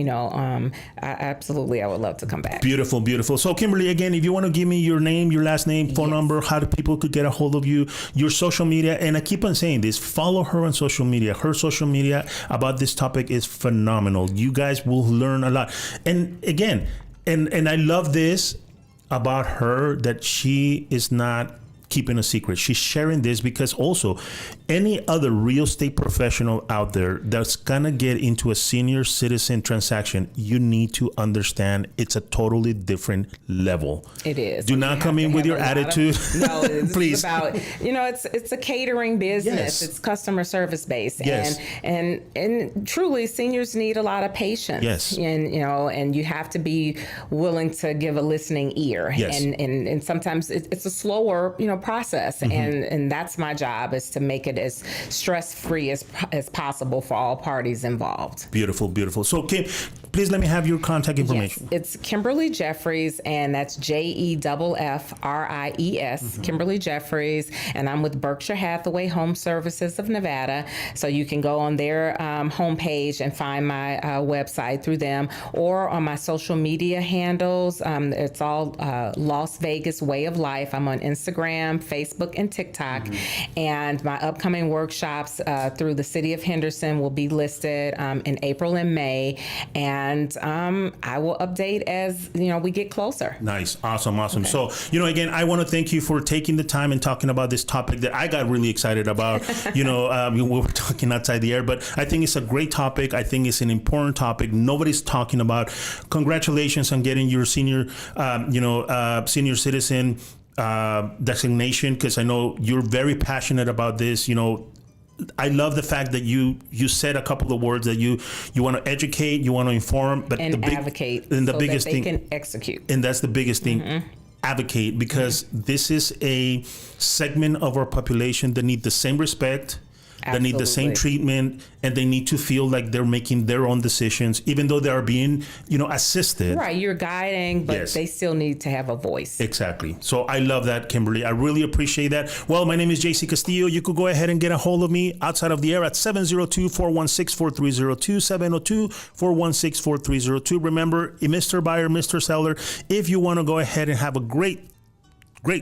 Absolutely. I would love to come back.
Beautiful. So Kimberly, again, if you want to give me your name, your last name, phone number, how do people could get a hold of you, your social media, and I keep on saying this, follow her on social media. Her social media about this topic is phenomenal. You guys will learn a lot. And again, and I love this about her, that she is not keeping a secret. She's sharing this because also any other real estate professional out there that's gonna get into a senior citizen transaction, you need to understand it's a totally different level.
It is.
Do not come in with your attitude.
No, it's
please.
About, it's a catering business.
Yes.
It's customer service based.
Yes.
And truly seniors need a lot of patience.
Yes.
And you have to be willing to give a listening ear.
Yes.
And sometimes it's a slower, process. And that's my job, is to make it as stress-free as possible for all parties involved.
Beautiful, beautiful. So Kim, please let me have your contact information.
Yes, it's Kimberly Jeffries, and that's Jeffries, Kimberly Jeffries, and I'm with Berkshire Hathaway Home Services of Nevada. So you can go on their homepage and find my website through them, or on my social media handles. It's all Las Vegas Way of Life. I'm on Instagram, Facebook, and TikTok. And my upcoming workshops through the city of Henderson will be listed in April and May. And I will update as we get closer.
Nice. Awesome. Okay. So, again, I want to thank you for taking the time and talking about this topic that I got really excited about. We were talking outside the air, but I think it's a great topic. I think it's an important topic. Nobody's talking about. Congratulations on getting your senior citizen designation, because I know you're very passionate about this. I love the fact that you said a couple of words that you want to educate, you want to inform, but
advocate,
and the
so
biggest
that they
thing
can execute.
And that's the biggest thing. Advocate, because this is a segment of our population that need the same respect. Absolutely. They need the same treatment, and they need to feel like they're making their own decisions, even though they are being, assisted.
Right, you're guiding, but they still need to have a voice.
Exactly. So I love that, Kimberly. I really appreciate that. Well, my name is JC Castillo. You could go ahead and get a hold of me outside of the air at 702-416-4302, 702-416-4302. Remember, Mr. Buyer, Mr. Seller, if you want to go ahead and have a great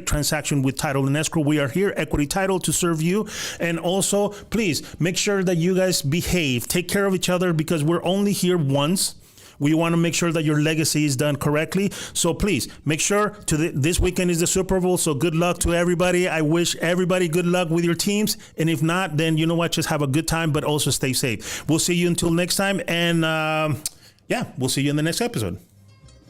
transaction with title and escrow, we are here, Equity Title, to serve you. And also, please make sure that you guys behave, take care of each other, because we're only here once. We want to make sure that your legacy is done correctly. So please make sure this weekend is the Super Bowl. So good luck to everybody. I wish everybody good luck with your teams. And if not, then you know what? Just have a good time, but also stay safe. We'll see you until next time. And we'll see you in the next episode.